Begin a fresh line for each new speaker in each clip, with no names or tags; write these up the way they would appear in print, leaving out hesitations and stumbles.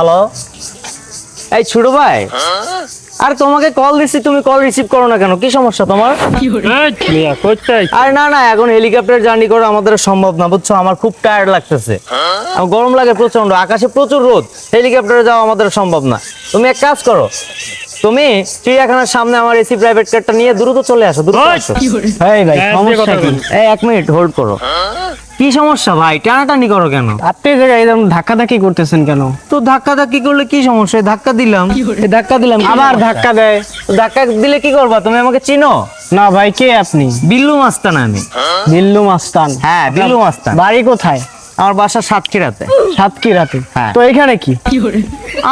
Hello, এই ছোট ভাই, আর তোমাকে কল দিচ্ছি, তুমি কল রিসিভ করো না কেন? কি সমস্যা তোমার? আরে না না, এখন হেলিকপ্টার জার্নি করা আমাদের সম্ভব না, বুঝছো? আমার খুব টায়ার্ড লাগতেছে, আমার গরম লাগে প্রচন্ড, আকাশে প্রচুর রোদ, হেলিকপ্টারে যাওয়া আমাদের সম্ভব না। তুমি এক কাজ করো, তুমি চিড়িয়াখানার সামনে আমার এসি প্রাইভেট কারটা নিয়ে দ্রুত চলে আসো, দ্রুত আসো। এই ভাই, সমস্যা কি? এই 1 মিনিট হোল্ড করো। কি সমস্যা ভাই, টানাটানি করো কেন?
আপনি জায়গায় এরকম ধাক্কাধাক্কি করতেছেন কেন?
তো ধাক্কাধাক্কি করলে কি সমস্যা? ধাক্কা দিলাম, ধাক্কা দিলাম,
আবার ধাক্কা দেয়।
ধাক্কা দিলে কি করবা? তুমি আমাকে চিনো?
না ভাই, কে আপনি?
বিল্লু মাস্তান আমি।
বিল্লু মাস্তান?
হ্যাঁ, বিল্লু মাস্তান।
বাড়ি কোথায়?
আমার বাসা সাতক্ষীরাতে।
সাতক্ষীরাতে?
হ্যাঁ।
তো এখানে কি?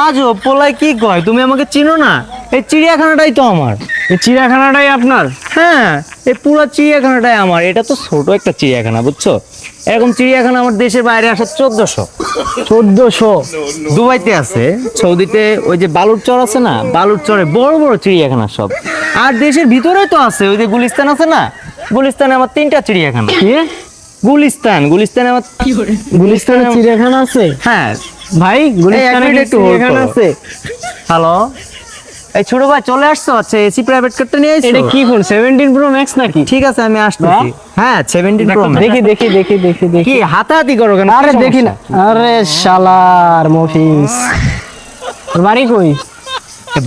আজও পোলাই কি কয়, তুমি আমাকে চিনো না? এই চিড়িয়াখানাটাই তো আমার।
এই চিড়িয়াখানাটাই আপনার?
হ্যাঁ, এই পুরো চিড়িয়াখানাটাই আমার। এটা তো ছোট একটা চিড়িয়াখানা, বুঝছো? এরকম চিড়িয়াখানা আমার দেশের বাইরে আসে 1400।
1400?
দুবাইতে আছে, সৌদিতে ওই যে বালুর চর আছে না, বালুর চরে বড় বড় চিড়িয়াখানা সব। আর দেশের ভিতরে তো আছে, ওই যে গুলিস্তান আছে না, গুলিস্তানে আমার 3টা চিড়িয়াখানা।
কি?
গুলিস্তানে আমার
গুলিস্তানে চিড়িয়াখানা আছে?
হ্যাঁ
ভাই, গুলিস্তানে
মিনিট
কি
একটু hold
চিড়িয়াখানা
করো।
আছে?
হ্যালো, এই ছোট ভাই চলে আসছো? আচ্ছা, এসি প্রাইভেট কারটা নিয়ে
এটা
এসো।
কি ফোন? 17 প্রো ম্যাক্স নাকি?
ঠিক আছে, আমি আসতেছি। হ্যাঁ, 17 প্রো।
দেখি দেখি দেখি দেখি দেখি।
কি হাতাহাতি করো কেন?
আরে
কি
দেখি না।
সমস্যা?
আরে শালার মফিস, তোর বাড়ি কই?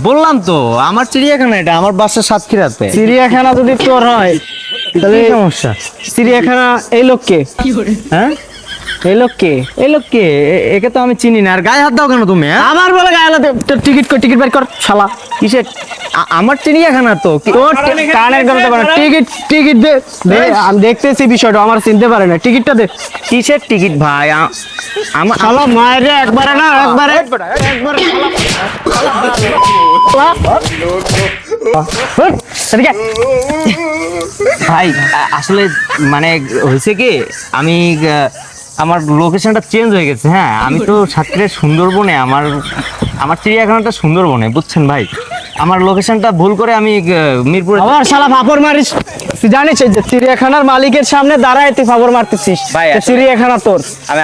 বললাম তো আমার চিড়িয়াখানা, এটা আমার বাসা সাতক্ষীরাতে।
চিড়িয়াখানা যদি তোর হয় তাহলে
কি সমস্যা?
চিড়িয়াখানা এই লোককে?
হ্যাঁ,
এই লোককে?
এই লোক কে? একে তো আমি চিনি না। আর গায়ে হাত দাও কেন তুমি? হ্যাঁ,
আমার বলে গায়ে আলাদা টিকিট কর, টিকিট বের কর শালা।
কিসের? আমার চিড়িয়াখানা তো।
তোর কানের গলতে পারে। টিকিট টিকিট দে দে, আমি দেখতেছি বিষয়টা, আমার চিনতে পারে না। টিকিটটা দে।
কিসের টিকিট ভাই? আমার
শালা মায়ের রে, একবারে না একবারে একবারে হুট, এদিকে আয়।
ভাই আসলে মানে হয়েছে কি, আমি আমার লোকেশনটা চেঞ্জ হয়ে গেছে। হ্যাঁ, আমি তো সাতক্ষীরার সুন্দরবনে, আমার চিড়িয়াখানাটা সুন্দরবনে, বুঝছেন ভাই? আমার লোকেশনটা ভুল করে আমি মিরপুরে।
আবার শালা ফাপড় মারিস। তুই জানিস এই যে চিড়িয়াখানার মালিকের সামনে দাঁড়ায় তুই ফাপড় মারতেছিস?
ভাই,
তো চিড়িয়াখানা তোর।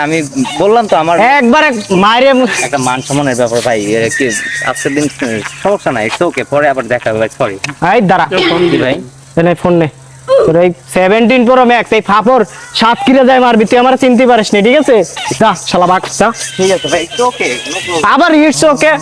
আমি বললাম তো আমার
একবারে মায়ের
একটা মান সম্মানের ব্যাপার ভাই। কি আজকের দিন সমস্যা নাই, ওকে, পরে আবার দেখা হবে ভাই, সরি।
এই দাঁড়া
ভাই
নে, ফোন নে। তোর এই 17 প্রো ম্যাক্স এই ফাপড় সাতক্ষীরা যায় মারবি, তুই আমার চিনতে পারিস না, ঠিক আছে? যা শালা বাক যা।
ঠিক আছে ভাই, ওকে।
আবার ইটস ওকে।